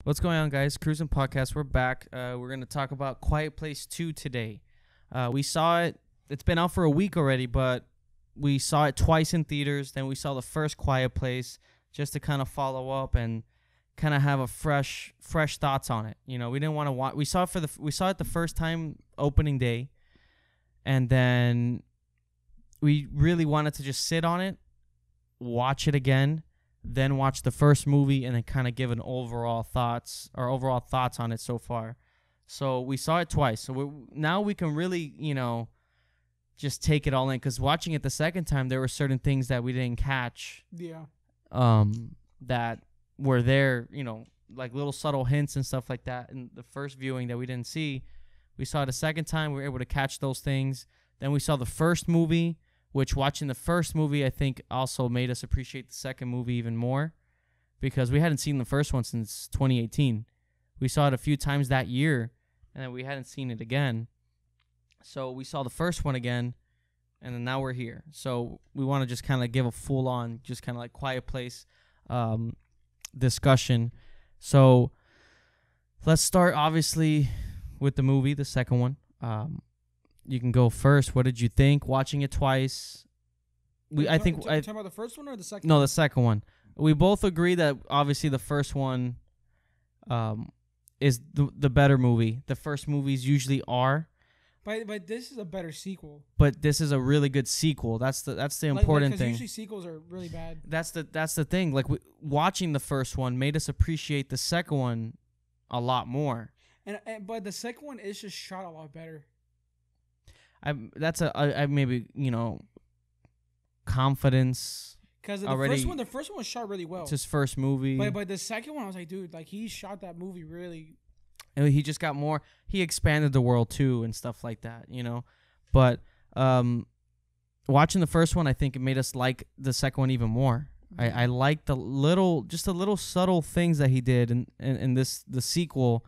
What's going on, guys? Cruzin Podcast. We're back. We're going to talk about Quiet Place 2 today. We saw it. It's been out for a week already, but we saw it twice in theaters. Then we saw the first Quiet Place just to kind of follow up and kind of have a fresh thoughts on it. You know, we didn't want to watch. We saw it the first time opening day, and then we really wanted to just sit on it, watch it again, then watch the first movie, and then kind of give an overall thoughts on it so far. So we saw it twice. So now we can really, just take it all in. Because watching it the second time, there were certain things that we didn't catch. Yeah. That were there, like little subtle hints and stuff like that in the first viewing that we didn't see. We saw it a second time. We were able to catch those things. Then we saw the first movie, which watching the first movie, I think, also made us appreciate the second movie even more because we hadn't seen the first one since 2018. We saw it a few times that year, and then we hadn't seen it again. So we saw the first one again, and then now we're here. So we want to just kind of give a full-on, just kind of like Quiet Place discussion. So let's start, obviously, with the movie, the second one. You can go first. What did you think watching it twice? Talking about the first one or the second? No, the second one. We both agree that obviously the first one is the better movie. The first movies usually are. But this is a better sequel. But this is a really good sequel. That's the important thing. Usually sequels are really bad. That's the thing. Like watching the first one made us appreciate the second one a lot more. But the second one is just shot a lot better. Maybe confidence. Because the first one was shot really well. It's his first movie. But the second one, I was like, dude, like he shot that movie really. And he just got more. He expanded the world too and stuff like that, But watching the first one, I think it made us like the second one even more. I like the little subtle things that he did in the sequel,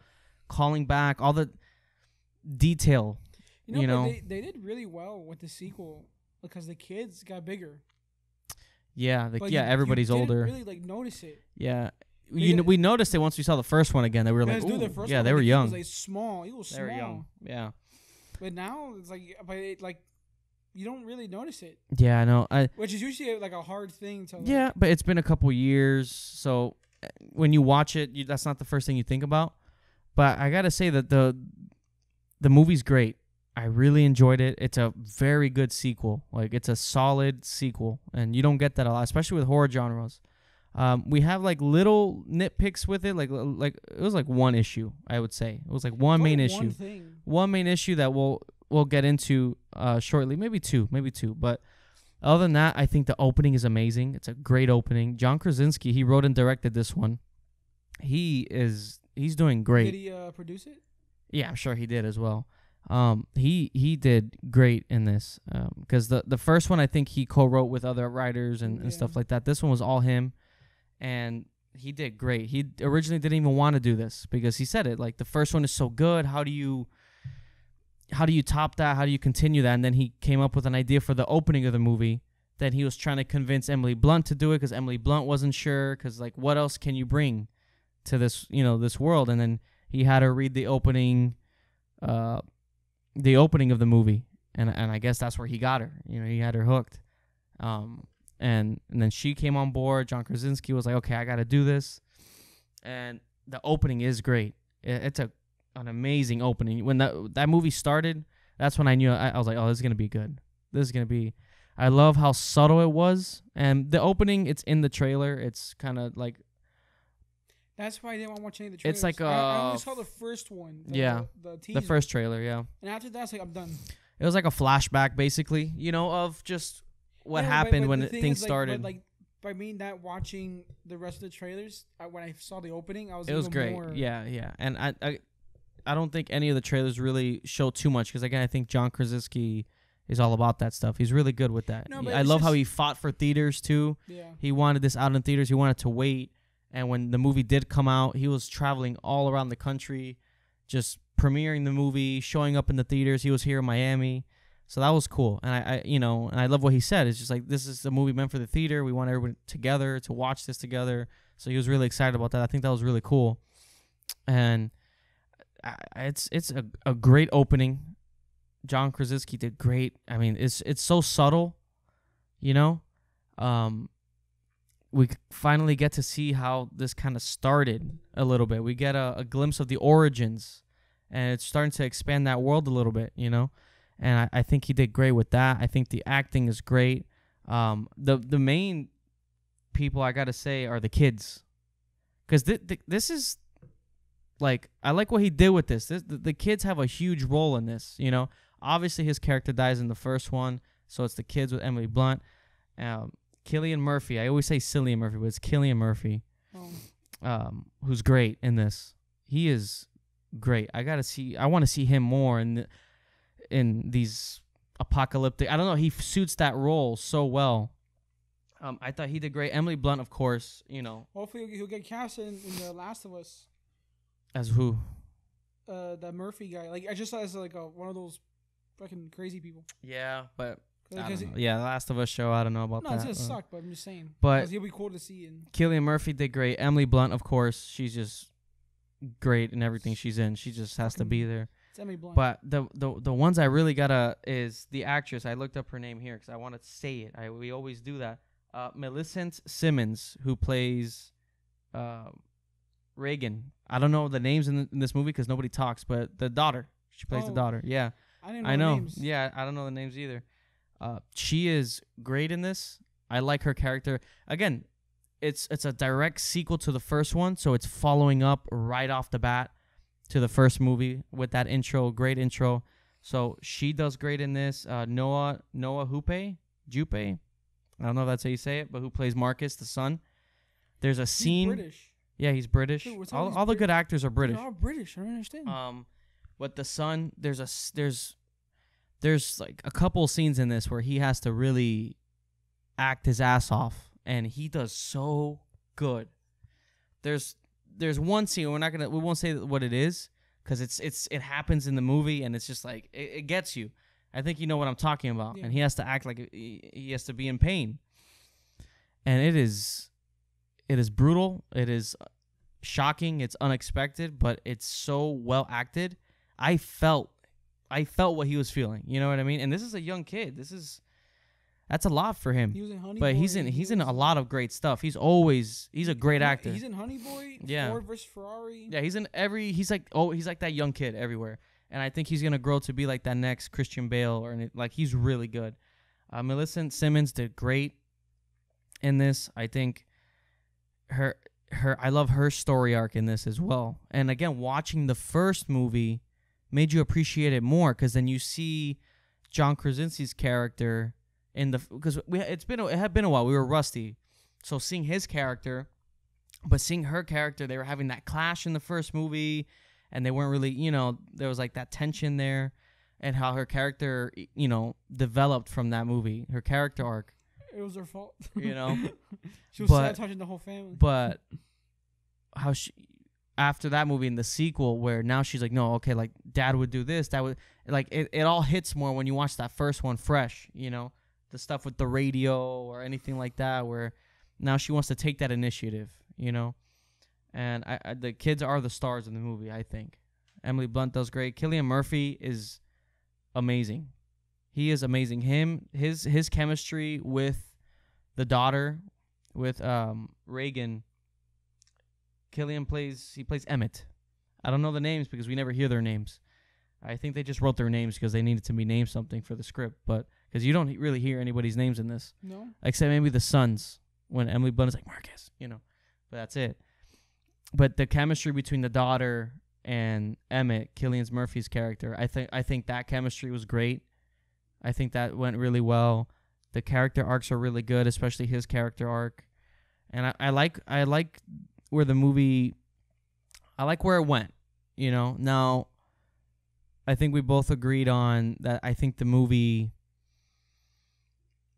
calling back all the detail. They did really well with the sequel because the kids got bigger. Yeah, everybody's older. Really notice it. Yeah, we noticed it once we saw the first one again. They were like, ooh, yeah, they were young. He was small. He was small. They were young. Yeah. But now it's you don't really notice it. Yeah, I know. Which is usually a hard thing to. Yeah, but it's been a couple years, so when you watch it, that's not the first thing you think about. But I gotta say that the movie's great. I really enjoyed it. It's a very good sequel. Like, it's a solid sequel, and you don't get that a lot, especially with horror genres. We have little nitpicks with it. Like it was one issue, I would say. It was one main issue. One main issue that we'll get into shortly. Maybe two. But other than that, I think the opening is amazing. It's a great opening. John Krasinski, he wrote and directed this one. He's doing great. Did he produce it? Yeah, I'm sure he did as well. He did great in this because the first one I think he co-wrote with other writers and stuff like that. This one was all him, and he did great. He originally didn't even want to do this because he said it like the first one is so good. How do you top that? How do you continue that? And then he came up with an idea for the opening of the movie. Then he was trying to convince Emily Blunt to do it because Emily Blunt wasn't sure because what else can you bring to this this world? And then he had her read the opening of the movie, and I guess that's where he got her. He had her hooked, and then she came on board. John Krasinski was like, okay, I got to do this, and the opening is great. It's an amazing opening. When that movie started, that's when I knew I was like, oh, this is gonna be good. This is gonna be. I love how subtle it was, and the opening. It's in the trailer. It's kind of like. That's why I didn't want to watch any of the trailers. It's like I only saw the first one. The teaser. The first trailer, yeah. And after that, I'm done. It was like a flashback, basically, of just what happened when things started. But by me not watching the rest of the trailers, when I saw the opening, it was great. More yeah. And I don't think any of the trailers really show too much because again, I think John Krasinski is all about that stuff. He's really good with that. I love how he fought for theaters too. Yeah. He wanted this out in theaters. He wanted to wait. And when the movie did come out, he was traveling all around the country, just premiering the movie, showing up in the theaters. He was here in Miami. So that was cool. And I love what he said. It's just like, this is a movie meant for the theater. We want everyone together to watch this together. So he was really excited about that. I think that was really cool. And it's a great opening. John Krasinski did great. I mean, it's so subtle, you know. We finally get to see how this kind of started a little bit. We get a glimpse of the origins, and it's starting to expand that world a little bit, you know. And I think he did great with that. I think the acting is great. The main people I gotta say are the kids, because this is like, I like what he did with this. The kids have a huge role in this, you know. Obviously, his character dies in the first one, so it's the kids with Emily Blunt. Cillian Murphy. I always say Cillian Murphy, but it's Cillian Murphy, who's great in this. He is great. I want to see him more in these apocalyptic. I don't know. He suits that role so well. I thought he did great. Emily Blunt, of course. You know. Hopefully, he'll get cast in The Last of Us. As who? That Murphy guy. Like, I just saw as like one of those fucking crazy people. Yeah, but. Like, The Last of Us show, I don't know about that. No, it's gonna suck, but I'm just saying. But he'll be cool to see. Cillian Murphy did great. Emily Blunt, of course, she's just great in everything she's in. She just has to be there. It's Emily Blunt. But the ones I really gotta is the actress. I looked up her name here because I want to say it. We always do that. Millicent Simmons, who plays Reagan. I don't know the names in this movie because nobody talks, but the daughter. She plays the daughter. Yeah, I didn't know. I know. The names. Yeah, I don't know the names either. She is great in this. I like her character. Again, it's a direct sequel to the first one, so it's following up right off the bat to the first movie with that intro, great intro. So she does great in this. Noah Jupe, I don't know if that's how you say it, but who plays Marcus, the son. There's a scene. He's British. Yeah, he's British. Dude, all the good actors are British. They're all British. I don't understand. But the son, there's like a couple scenes in this where he has to really act his ass off, and he does so good. There's one scene, we won't say what it is because it happens in the movie, and it's just like it gets you. I think you know what I'm talking about. Yeah. And he has to act like he has to be in pain, and it is brutal. It is shocking. It's unexpected, but it's so well acted. I felt what he was feeling. You know what I mean? And this is a young kid. That's a lot for him. He was in Honey but Boy, he's in a lot of great stuff. He's a great actor. He's in Honey Boy. Yeah. Ford vs Ferrari. Yeah, he's like that young kid everywhere. And I think he's gonna grow to be like that next Christian Bale, he's really good. Millicent Simmons did great in this. I think I love her story arc in this as well. And again, watching the first movie made you appreciate it more because then you see John Krasinski's character because it had been a while. We were rusty, so seeing his character, but seeing her character, they were having that clash in the first movie, and they weren't really, there was like that tension there, and how her character, developed from that movie, her character arc. It was her fault. She was sad touching the whole family. But how after that movie in the sequel, where now she's like, no, okay, like dad would do this, that would, like it all hits more when you watch that first one fresh, the stuff with the radio or anything like that, where now she wants to take that initiative, and the kids are the stars in the movie. I think Emily Blunt does great. Cillian Murphy is amazing. He is amazing. His chemistry with the daughter, with Reagan. Cillian plays Emmett. I don't know the names because we never hear their names. I think they just wrote their names because they needed to be named something for the script, but because you don't really hear anybody's names in this. No. Except maybe the sons when Emily Blunt is like Marcus, but that's it. But the chemistry between the daughter and Emmett, Cillian Murphy's character, I think that chemistry was great. I think that went really well. The character arcs are really good, especially his character arc. And I like where the movie, I like where it went, Now, I think we both agreed on that. I think the movie,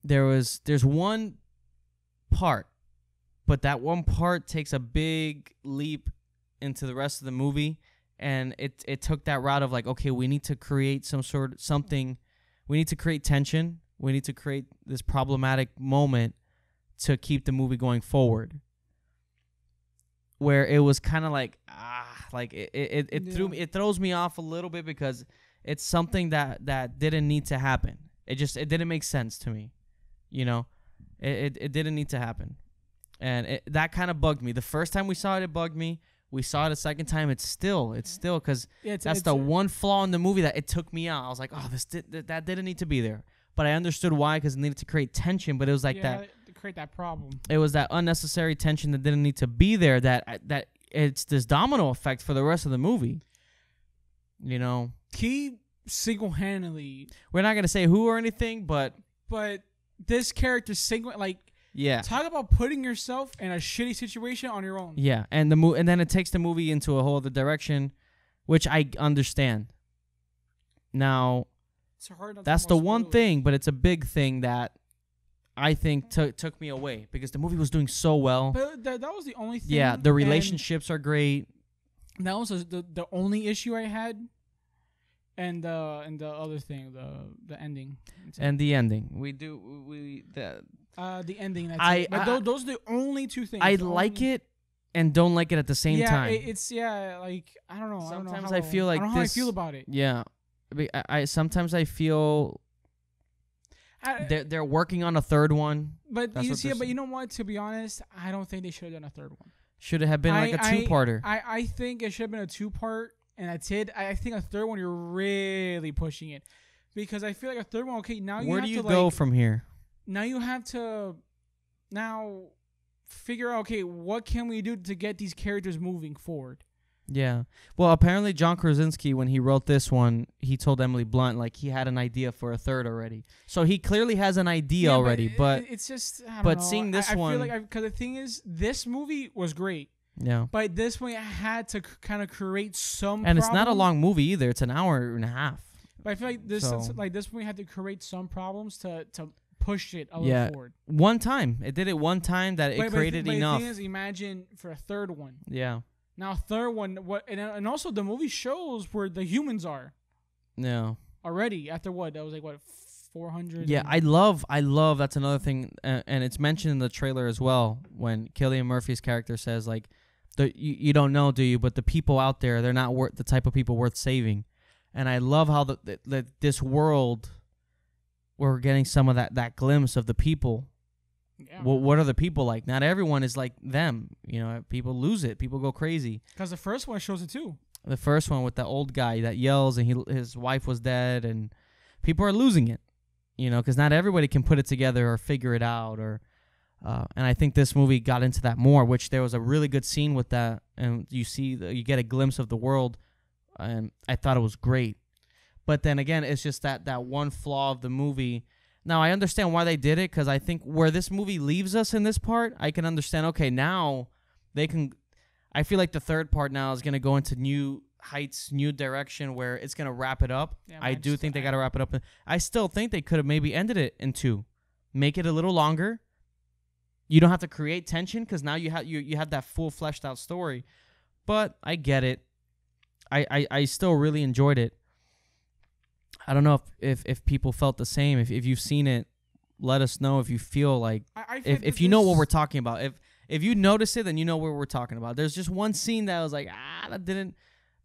there's one part, but that one part takes a big leap into the rest of the movie, and it took that route of like, okay, we need to create something. We need to create tension. We need to create this problematic moment to keep the movie going forward. Where it was kind of like, like it throws me off a little bit because it's something that didn't need to happen. It didn't make sense to me, you know. It didn't need to happen, and that kind of bugged me. The first time we saw it, it bugged me. We saw it a second time. It's still because that's the one flaw in the movie that it took me out. I was like, oh, that didn't need to be there. But I understood why, because it needed to create tension. But it was like that to create that problem. It was that unnecessary tension that didn't need to be there. That it's this domino effect for the rest of the movie. You know, he single-handedly. We're not gonna say who or anything, but this character talk about putting yourself in a shitty situation on your own. Yeah, and and then it takes the movie into a whole other direction, which I understand. Now, that's the one thing, but it's a big thing that I think took me away because the movie was doing so well. But that was the only thing. Yeah, the relationships are great. That was the only issue I had. And the other thing, the ending. And the ending. The ending. That's it. But those are the only two things. I like it and don't like it at the same time. It's like I don't know. Sometimes I feel like I don't know how I feel about it. Yeah, I sometimes I feel they're working on a third one. But you know what? To be honest, I don't think they should have done a third one. Should it have been like a two-parter? I think it should have been a two-part. And that's it. I think a third one, you're really pushing it. Because I feel like a third one, okay, now you Where have do to you go from here? Now you have to figure out, okay, what can we do to get these characters moving forward? Yeah. Well, apparently John Krasinski, when he wrote this one, he told Emily Blunt, like, he had an idea for a third already. So he clearly has an idea already. But it's just, I don't know. Seeing this one. I feel like, because the thing is, this movie was great. Yeah. But this one had to kind of create some And it's not a long movie either. It's an hour and a half. But I feel like this movie had to create some problems to push it a little forward. One time. It did it one time that it created enough. But the thing is, imagine for a third one. Yeah. Now, third one, and also the movie shows where the humans are. Yeah. Already, after what? That was like, what, 400? Yeah, I love, that's another thing, and it's mentioned in the trailer as well, when Cillian Murphy's character says, like, you don't know, do you? But the people out there, they're not the type of people worth saving. And I love how this world, we're getting some of that glimpse of the people. Yeah. What are the people like? Not everyone is like them. You know, people lose it. People go crazy. Because the first one shows it too. The first one with the old guy that yells and his wife was dead, and people are losing it. You know, because not everybody can put it together or figure it out or. And I think this movie got into that more, which there was a really good scene with that, and you get a glimpse of the world, and I thought it was great. But then again, it's just that one flaw of the movie. Now, I understand why they did it, because I think where this movie leaves us in this part, I can understand, okay, now they can. I feel like the third part now is going to go into new heights, new direction, where it's going to wrap it up. Yeah, I do think they got to wrap it up. I still think they could have maybe ended it in 2. Make it a little longer. You don't have to create tension because now you have that full fleshed out story. But I get it. I still really enjoyed it. I don't know if people felt the same. If you've seen it, let us know if you feel like if you know what we're talking about. If you notice it, then you know what we're talking about. There's just one scene that was like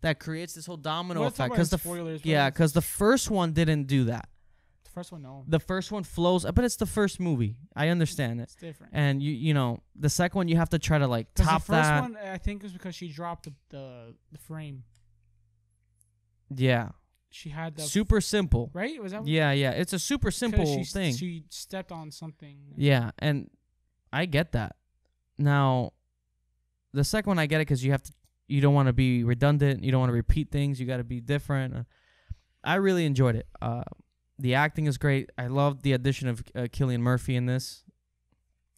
that creates this whole domino effect because the first one didn't do that. First one, no. The first one flows, but it's the first movie. I understand it. It's different. And you know, the second one you have to try to like top that. The first one, I think, was because she dropped the frame. Yeah. She had the super simple, right? Was that? Yeah. It's a super simple thing. She stepped on something. Yeah, and I get that. Now, the second one I get it because you don't want to be redundant. You don't want to repeat things. You got to be different. I really enjoyed it. The acting is great. I love the addition of Cillian Murphy in this.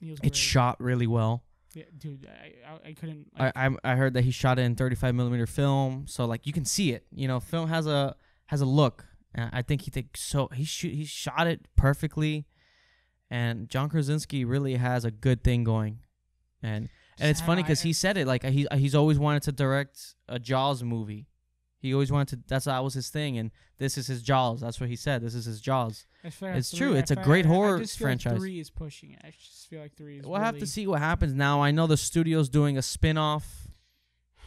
It's shot really well. Yeah, dude, I couldn't. I heard that he shot it in 35mm film, so like you can see it. You know, film has a look. I think he shot it perfectly, and John Krasinski really has a good thing going, and it's funny because he said it like he's always wanted to direct a Jaws movie. He always wanted to. That was his thing, and this is his Jaws. That's what he said. This is his Jaws. It's true. It's a great horror franchise. Like 3 is pushing it. I just feel like 3 is. We'll have to see what happens now. I know the studio's doing a spin-off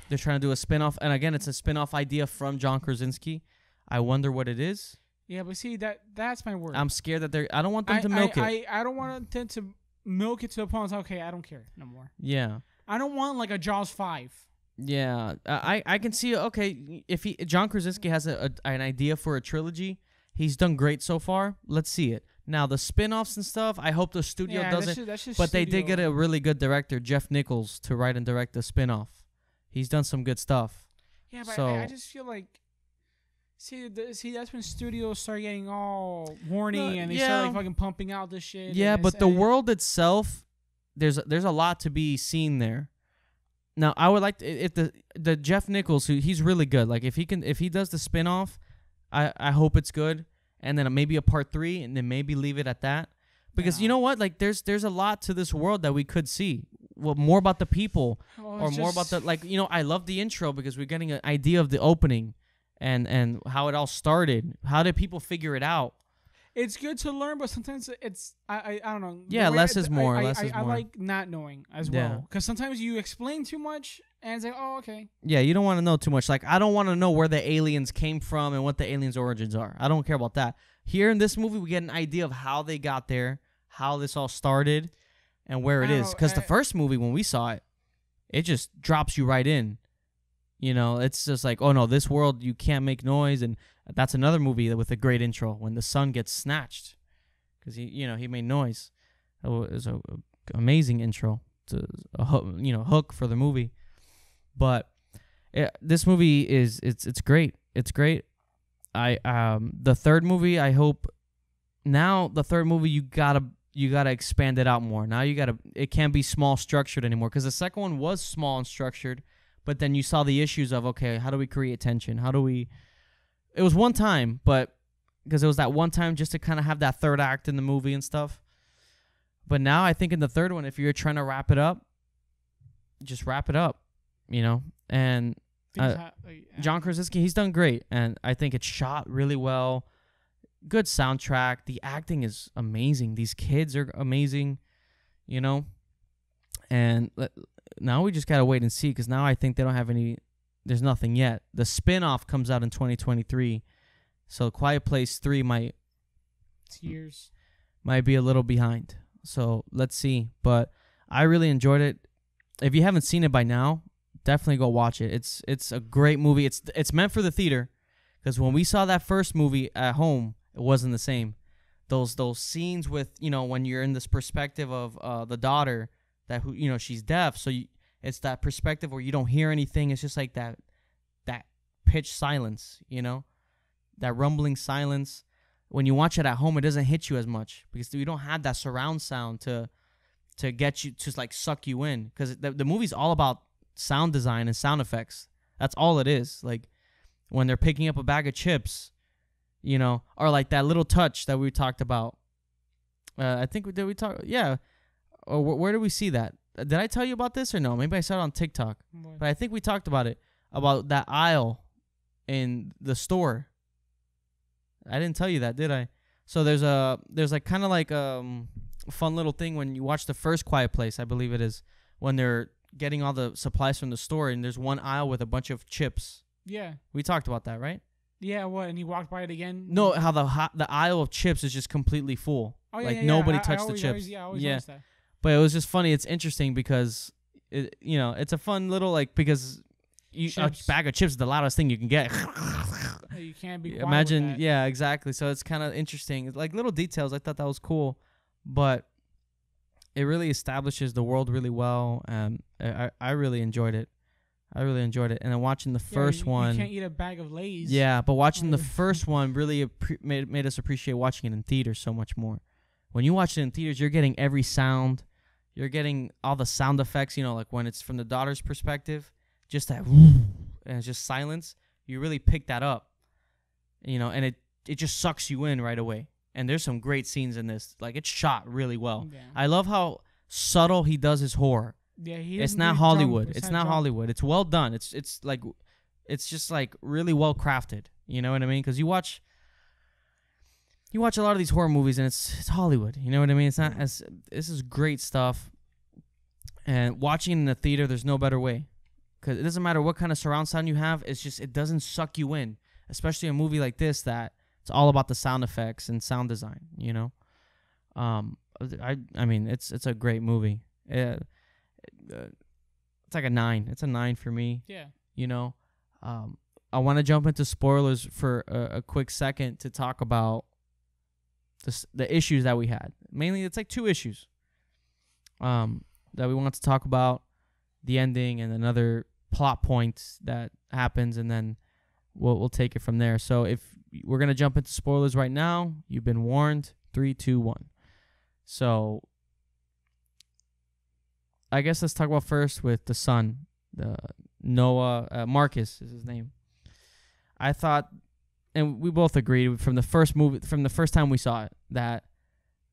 They're trying to do a spinoff, and again, it's a spinoff idea from John Krasinski. I wonder what it is. Yeah, but see that's my word. I'm scared that I don't want them to milk it. I don't want them to milk it to the point. Okay, I don't care no more. Yeah. I don't want like a Jaws 5. Yeah, I can see. Okay, if John Krasinski has an idea for a trilogy, he's done great so far. Let's see it. Now the spin-offs and stuff, I hope the studio doesn't. That's just but studio. they did get a really good director, Jeff Nichols, to write and direct the spin-off. He's done some good stuff. Yeah, but so, I just feel like. See, that's when studios start getting all horny and they start like fucking pumping out this shit. Yeah, but the world itself, there's a lot to be seen there. Now, I would like to, if the Jeff Nichols, he's really good. Like if he does the spinoff, I hope it's good, and then maybe a part 3, and then maybe leave it at that. Because you know what, like there's a lot to this world that we could see. Well, more about the people, or more about the I love the intro because we're getting an idea of the opening. And how it all started. How did people figure it out? It's good to learn, but sometimes it's I don't know. Yeah, less is more. I like not knowing as well, because sometimes you explain too much and it's like, oh, okay. Yeah, you don't want to know too much. Like I don't want to know where the aliens came from and what the aliens' origins are. I don't care about that. Here in this movie, we get an idea of how they got there, how this all started, and where it is. Because the first movie, when we saw it, it just drops you right in. You know, it's just like, oh no, this world, you can't make noise. And that's another movie with a great intro when the son gets snatched because he made noise. It was an amazing intro to a hook for the movie. But this movie it's great. It's great. The third movie, I hope now the third movie you gotta expand it out more. Now it can't be small structured anymore because the second one was small and structured. But then you saw the issues of, okay, how do we create tension? It was one time, but because it was that one time just to kind of have that third act in the movie and stuff. But now I think in the third one, if you're trying to wrap it up, just wrap it up, And John Krasinski, he's done great. And I think it's shot really well. Good soundtrack. The acting is amazing. These kids are amazing, And now we just got to wait and see because now I think they don't have there's nothing yet. The spin-off comes out in 2023. So Quiet Place 3 might be a little behind. So let's see. But I really enjoyed it. If you haven't seen it by now, definitely go watch it. It's a great movie. It's meant for the theater because when we saw that first movie at home, it wasn't the same. Those scenes with, when you're in this perspective of the daughter, that she's deaf, so it's that perspective where you don't hear anything. It's just like that pitch silence, that rumbling silence. When you watch it at home, it doesn't hit you as much because you don't have that surround sound to get you to like suck you in. Because the movie's all about sound design and sound effects. That's all it is. Like when they're picking up a bag of chips, or like that little touch that we talked about. I think did we talk? Yeah. Or where did we see that? Did I tell you about this or no? Maybe I saw it on TikTok. What? But I think we talked about it, about that aisle in the store. I didn't tell you that, did I? So there's like kind of like a fun little thing when you watch the first Quiet Place, I believe it is, when they're getting all the supplies from the store and there's one aisle with a bunch of chips. Yeah. We talked about that, right? Yeah, what? And he walked by it again? No, how the aisle of chips is just completely full. Oh, yeah, like yeah, nobody I touched always, the chips. I always noticed that. But it was just funny. It's interesting because, it's a fun little, because a bag of chips is the loudest thing you can get. You can't be quiet Imagine, with that. yeah, exactly. So it's kind of interesting. It's like little details. I thought that was cool. But it really establishes the world really well. And I really enjoyed it. And then watching the first one. You can't eat a bag of Lay's. Yeah, but watching the first one really made us appreciate watching it in theaters so much more. When you watch it in theaters, you're getting every sound. You're getting all the sound effects, like when it's from the daughter's perspective, just that, and it's just silence. You really pick that up, and it just sucks you in right away. And there's some great scenes in this. Like, it's shot really well. Yeah. I love how subtle he does his horror. Yeah, it's not Hollywood. It's not Hollywood. It's well done. It's just like really well crafted. You know what I mean? Because you watch a lot of these horror movies and it's Hollywood. You know what I mean? It's not as this is great stuff. And watching in the theater, there's no better way. because it doesn't matter what kind of surround sound you have. It's just it doesn't suck you in, especially a movie like this that it's all about the sound effects and sound design. You know, I mean it's a great movie. It's like a 9. It's a 9 for me. Yeah. You know, I want to jump into spoilers for a quick second to talk about the issues that we had. Mainly, it's like 2 issues that we want to talk about, the ending and another plot point that happens, and then we'll take it from there. So if we're going to jump into spoilers right now, you've been warned. 3, 2, 1. So I guess let's talk about first with the son, Noah, Marcus is his name. I thought, and we both agreed from the first movie, from the first time we saw it, that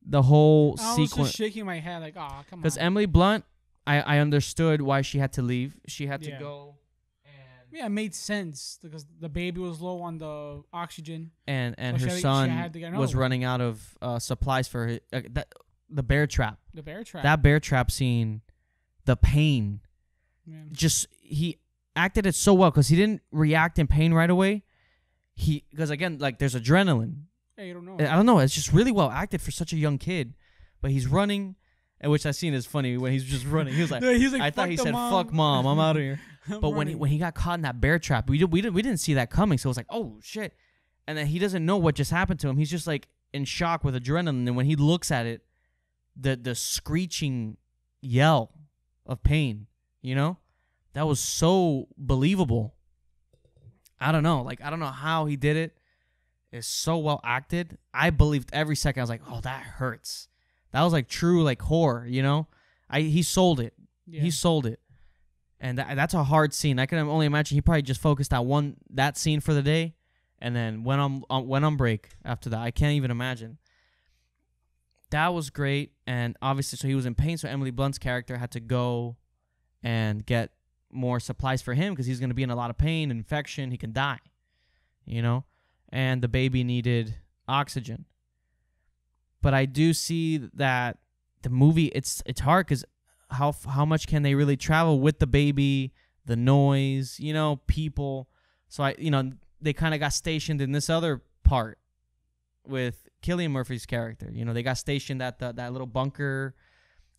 the whole sequence. I was just shaking my head like, oh, come on. Because Emily Blunt, I understood why she had to leave. She had to go. And yeah, it made sense because the baby was low on the oxygen. And her son was running out of supplies for the bear trap. The bear trap. That bear trap scene, the pain. Yeah. Just, he acted it so well because he didn't react in pain right away. Because again, like there's adrenaline. Yeah, you don't know. I don't know. It's just really well acted for such a young kid. But he's running, and which I seen is funny when he's just running. He was like, I thought he said, "Fuck mom, I'm out of here." But when he got caught in that bear trap, we didn't see that coming. So it was like, oh shit. And then he doesn't know what just happened to him. He's just like in shock with adrenaline. And when he looks at it, the screeching yell of pain, you know, that was so believable. I don't know. Like, I don't know how he did it. It's so well acted. I believed every second. I was like, oh, that hurts. That was like true like horror, you know? He sold it. Yeah. He sold it. And that's a hard scene. I can only imagine he probably just focused on that scene for the day and then went on break after that. I can't even imagine. That was great. And obviously, so he was in pain. So Emily Blunt's character had to go and get more supplies for him because he's going to be in a lot of pain, infection. He can die, you know? And the baby needed oxygen. But I do see that the movie, it's hard because how much can they really travel with the baby, the noise, you know, people. So they kind of got stationed in this other part with Cillian Murphy's character. You know, they got stationed at that little bunker,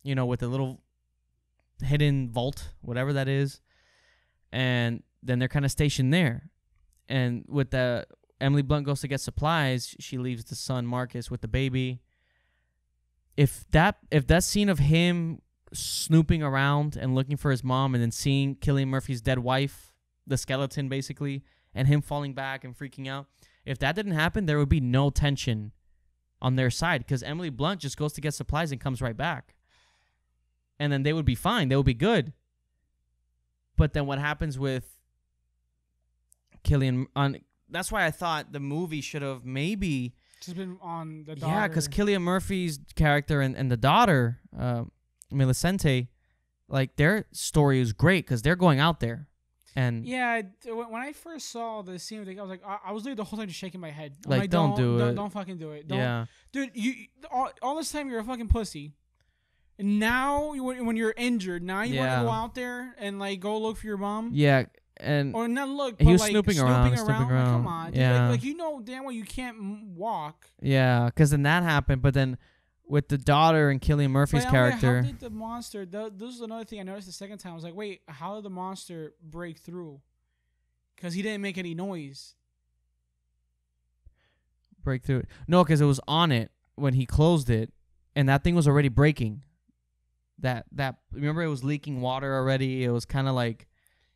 you know, with the little hidden vault, whatever that is. And then they're kind of stationed there. And with the Emily Blunt goes to get supplies, she leaves the son Marcus with the baby. If that scene of him snooping around and looking for his mom and then seeing Cillian Murphy's dead wife, the skeleton basically, and him falling back and freaking out, if that didn't happen, there would be no tension on their side because Emily Blunt just goes to get supplies and comes right back. And then they would be fine. They would be good. But then what happens with Cillian... That's why I thought the movie should have maybe... just been on the daughter. Yeah, because Cillian Murphy's character and the daughter, Millicente, like their story is great because they're going out there. And yeah, when I first saw the scene, I was like, I was literally the whole time just shaking my head. Like, don't do it. Don't fucking do it. Yeah. Dude, all this time you're a fucking pussy. And now, when you're injured, now you want to go out there and like go look for your mom? Yeah. And or not look, he but was like snooping around. Like, come on, dude. Yeah. Like you know damn well you can't walk. Yeah, because then that happened. But then with the daughter and Cillian Murphy's character, how did the monster? This is another thing I noticed the second time. I was like, wait, how did the monster break through? Because he didn't make any noise. Break through it? No, because it was on it when he closed it, and that thing was already breaking. That remember it was leaking water already. It was kind of like.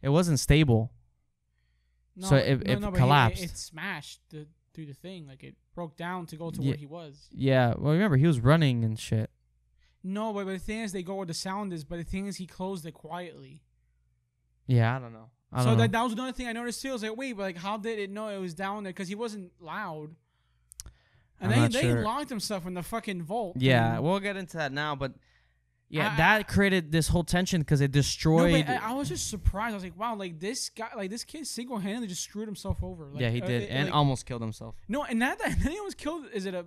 It wasn't stable. No, so it collapsed. It smashed through the thing. Like, it broke down to go to where he was. Yeah. Well, remember, he was running and shit. No, but the thing is, they go where the sound is. But the thing is, he closed it quietly. Yeah, I don't know. That was another thing I noticed, too. I was like, wait, but like, how did it know it was down there? Because he wasn't loud. And they locked himself in the fucking vault. Yeah, we'll get into that now, but... Yeah, that created this whole tension because it destroyed. No, but I was just surprised. I was like, "Wow, like this guy, like this kid, single-handedly just screwed himself over." Like, yeah, he did, and almost killed himself. No, and then he almost killed. Is it I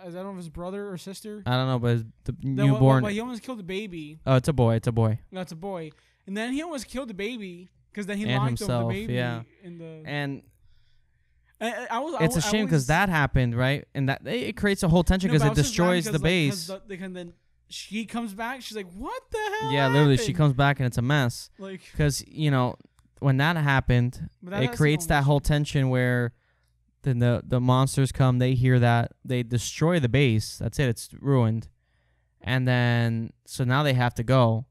don't know if his brother or sister. I don't know, but the newborn. But he almost killed the baby. Oh, it's a boy. It's a boy. No, it's a boy. And then he almost killed the baby because then he and locked himself, the baby yeah. in the. And it's a shame because that happened, right? And that it creates a whole tension because it destroys the base. And then she comes back. She's like, "What the hell?" Yeah, literally, she comes back and it's a mess. Like, because when that happened, it creates that whole tension where then the monsters come. They hear that, they destroy the base. That's it. It's ruined. And then so now they have to go.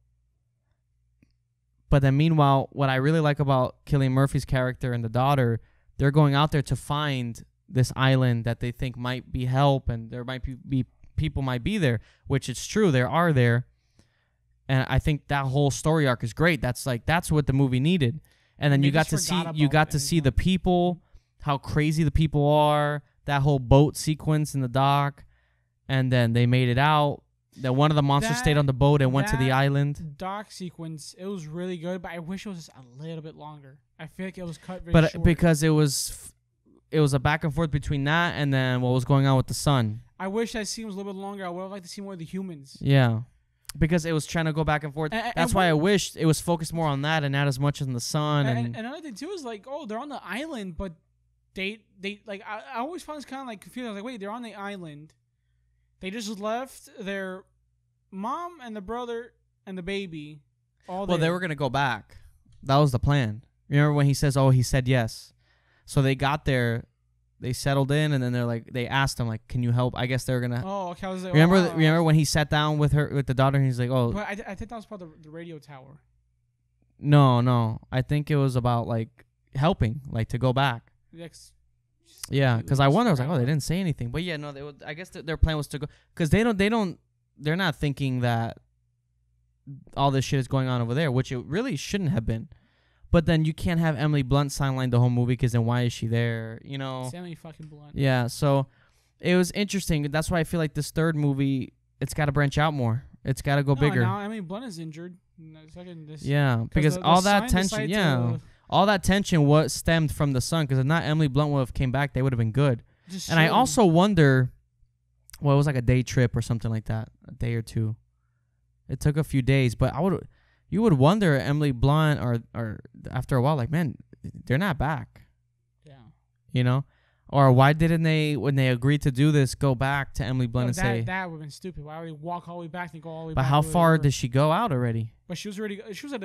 But then meanwhile, what I really like about Cillian Murphy's character and the daughter, they're going out there to find this island that they think might be help, and there might be people might be there, which it's true, there are there. And I think that whole story arc is great. That's what the movie needed. And then you got to see the people, how crazy the people are, that whole boat sequence in the dock, and then they made it out. That one of the monsters stayed on the boat and went to the island. Dock sequence, it was really good, but I wish it was just a little bit longer. I feel like it was cut very short. Because it was a back and forth between that and then what was going on with the sun. I wish that scene was a little bit longer. I would have liked to see more of the humans. Yeah, because it was trying to go back and forth. That's why I wished it was focused more on that and not as much on the sun. And another thing too is like, oh, they're on the island, but they like I always found this kind of like confusing. I was like, wait, they're on the island. They just left their mom and the brother and the baby all there. Well, they were going to go back. That was the plan. Remember when he says, oh, he said yes. So they got there, they settled in, and then they asked him, like, can you help? I guess they were going to. Oh, okay. I was like, remember when he sat down with the daughter and he's like, oh. But I think that was part of the radio tower. No. I think it was about, like, helping, like, to go back. Yeah, because I wonder, I was like, oh, they didn't say anything. But yeah, no, I guess their plan was to go, because they're not thinking that all this shit is going on over there, which it really shouldn't have been. But then you can't have Emily Blunt sideline the whole movie, because then why is she there? It's Emily fucking Blunt. Yeah, so it was interesting. That's why I feel like this third movie, it's got to branch out more. It's got to go bigger. Now Emily Blunt is injured. Yeah, because all that tension, all that tension was stemmed from the sun. Because if not, Emily Blunt would have came back. They would have been good. And I also wonder, well, it was like a day trip or something like that, a day or two. It took a few days, but you would wonder, Emily Blunt, or after a while, like, man, they're not back. Yeah. Or why didn't they, when they agreed to do this, go back to Emily Blunt and say that would have been stupid? Why would they walk all the way back and go all the way back? But how far did she go out already? But she was at a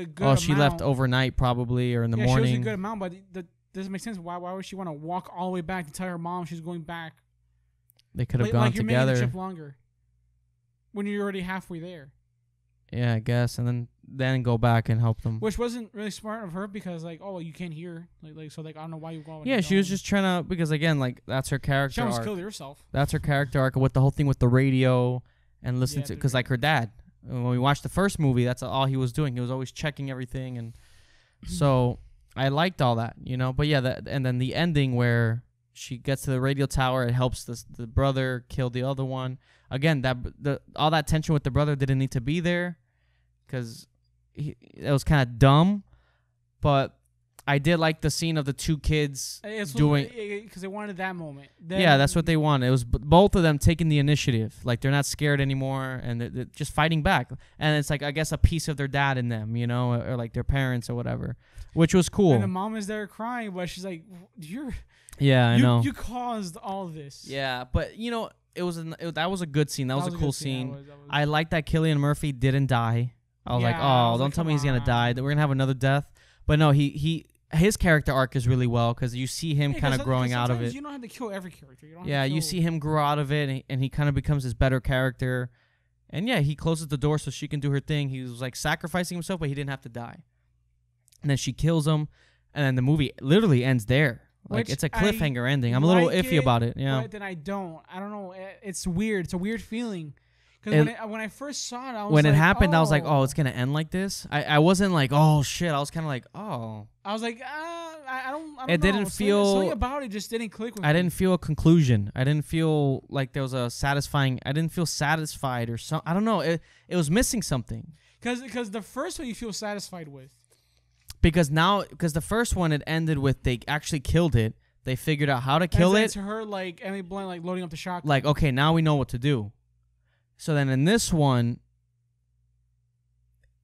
good amount. Oh, she left overnight probably, or in the morning. She was a good amount, but that doesn't make sense. Why would she want to walk all the way back to tell her mom she's going back? They could have gone together. You're making the trip longer when you're already halfway there. Yeah, I guess, and then go back and help them. Which wasn't really smart of her, because you can't hear, so I don't know why you go. Yeah, she was just trying to, because again, like, that's her character. She almost killed herself. That's her character arc with the whole thing with the radio and listening to, because like her dad, when we watched the first movie, that's all he was doing. He was always checking everything, and so I liked all that, But yeah, and then the ending where she gets to the radio tower, it helps the brother kill the other one. Again, all that tension with the brother didn't need to be there, because it was kind of dumb. But I did like the scene of the two kids doing, because they wanted that moment. Yeah, that's what they wanted. It was both of them taking the initiative. Like, they're not scared anymore, and they're just fighting back. And it's like, I guess, a piece of their dad in them, or like their parents or whatever, which was cool. And the mom is there crying, but she's like, I know. You caused all this. Yeah, but that was a good scene. That was a cool scene. I like that Cillian Murphy didn't die. I was like, oh, don't tell me he's gonna die. That we're gonna have another death. But no, his character arc is really well, because you see him kind of growing out of it. You don't have to kill every character. You see him grow out of it, and he kind of becomes this better character. And yeah, he closes the door so she can do her thing. He was like sacrificing himself, but he didn't have to die. And then she kills him, and then the movie literally ends there. Like, it's a cliffhanger ending. I'm a little iffy about it. Yeah. But then I don't know. It's weird. It's a weird feeling. Because when I first saw it, I was when it happened, I was like, oh, it's going to end like this? I wasn't like, oh, shit. I was kind of like, oh. I was like, I don't know. It didn't feel... Something about it just didn't click with me. I didn't feel a conclusion. I didn't feel like there was a satisfying... I didn't feel satisfied or something. I don't know. It was missing something. Because the first one you feel satisfied with. Because the first one, it ended with they actually killed it. They figured out how to kill it. To her, like, Emily Blunt, like, loading up the shotgun. Like, okay, now we know what to do. So then in this one,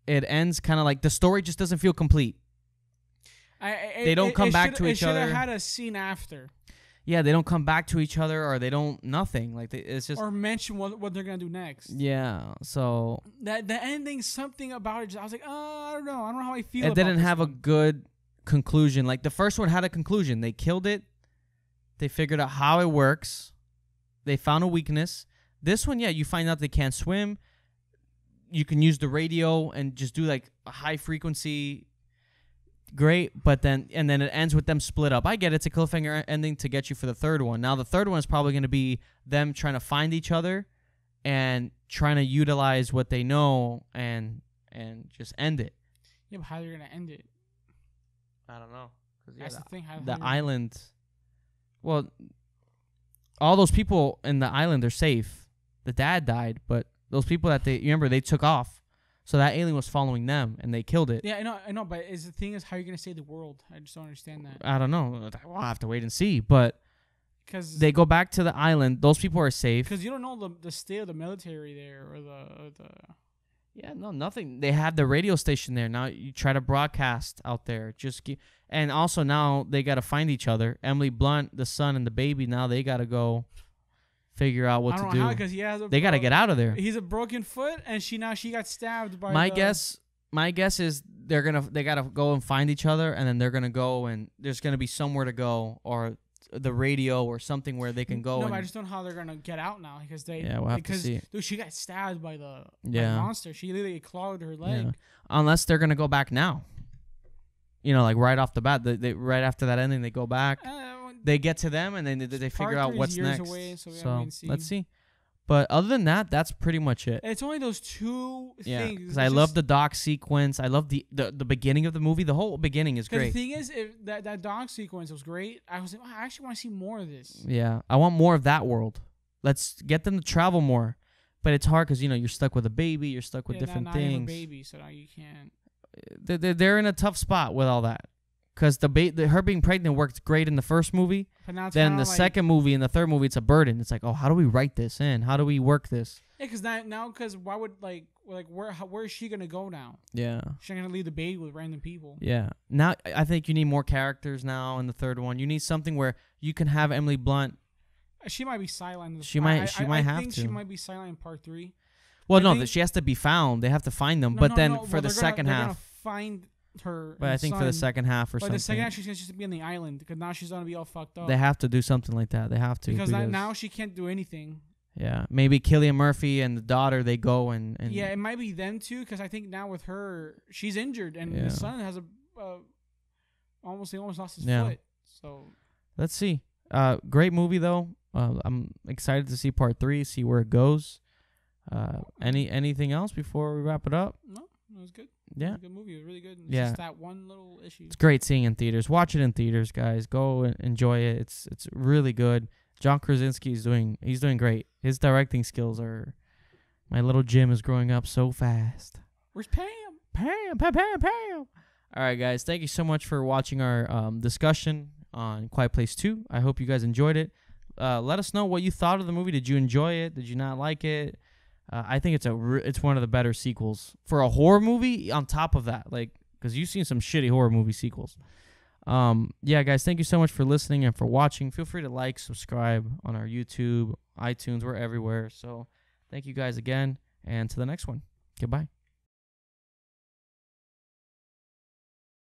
it ends kind of like the story just doesn't feel complete. They don't come back to each other. It should have had a scene after. Yeah, they don't come back to each other, or they don't nothing. Like it's just or mention what they're gonna do next. Yeah, so that the ending, something about it. I was like, I don't know how I feel. It didn't have a good conclusion. Like the first one had a conclusion. They killed it. They figured out how it works. They found a weakness. This one, yeah, you find out they can't swim. You can use the radio and just do like a high frequency. Great, but then it ends with them split up. I get it's a cliffhanger ending to get you for the third one. Now the third one is probably going to be them trying to find each other and trying to utilize what they know and just end it. Yeah, but how they're going to end it? I don't know. That's the thing. The island. Well, all those people in the island are safe. The dad died, but those people that they took off. So that alien was following them, and they killed it. Yeah, I know, but the thing is, how are you going to save the world? I just don't understand that. I don't know. We'll have to wait and see. But because they go back to the island. Those people are safe. Because you don't know the state of the military there or the. Yeah, no, nothing. They have the radio station there. Now you try to broadcast out there. And also now they got to find each other. Emily Blunt, the son, and the baby, now they got to go figure out what to do. Because they got to get out of there. He's a broken foot, and she got stabbed by. My guess is they got to go and find each other, and then they're gonna go, and there's gonna be somewhere to go, or the radio, or something where they can go. No, but I just don't know how they're gonna get out now because they. Yeah, we'll have to see. Dude, she got stabbed by the monster. She literally clawed her leg. Yeah. Unless they're gonna go back now. Like right off the bat, they right after that ending, they go back. They get to them, and then they figure out what's next. Away, so let's see. But other than that, that's pretty much it. It's only those two things. Because I love the dock sequence. I love the beginning of the movie. The whole beginning is great. The thing is, that dock sequence was great. I was like, I actually want to see more of this. Yeah, I want more of that world. Let's get them to travel more. But it's hard because you're stuck with a baby. You're stuck with different things. Not a baby, so now you can't. They're in a tough spot with all that. Because her being pregnant worked great in the first movie. But now it's then the second movie and the third movie, it's a burden. It's like, how do we write this in? How do we work this? Yeah, because why would where is she gonna go now? Yeah, she's not gonna leave the baby with random people. Yeah, now I think you need more characters now in the third one. You need something where you can have Emily Blunt. She might be sidelined. She might have to. I think she might be sidelined in part 3. Well, she has to be found. They have to find them. For the second half, they're gonna find her. But I think for the second half or something. But the second half, she's just to be on the island because now she's gonna be all fucked up. They have to do something like that. They have to because now she can't do anything. Yeah, maybe Cillian Murphy and the daughter, they go and yeah, it might be them too because I think now with her, she's injured and the son has almost lost his foot. So let's see. Great movie though. I'm excited to see part 3, see where it goes. Anything else before we wrap it up? No, it was good. Yeah, it was a good movie. It was really good. It's just that one little issue. It's great seeing in theaters. Watch it in theaters, guys. Go and enjoy it. It's really good. John Krasinski is doing great. His directing skills are. My little Jim is growing up so fast. Where's Pam? Pam. All right, guys. Thank you so much for watching our discussion on Quiet Place 2. I hope you guys enjoyed it. Let us know what you thought of the movie. Did you enjoy it? Did you not like it? I think it's one of the better sequels for a horror movie. On top of that, because you've seen some shitty horror movie sequels. Yeah, guys, thank you so much for listening and for watching. Feel free to like, subscribe on our YouTube, iTunes. We're everywhere. So thank you guys again, and to the next one. Goodbye.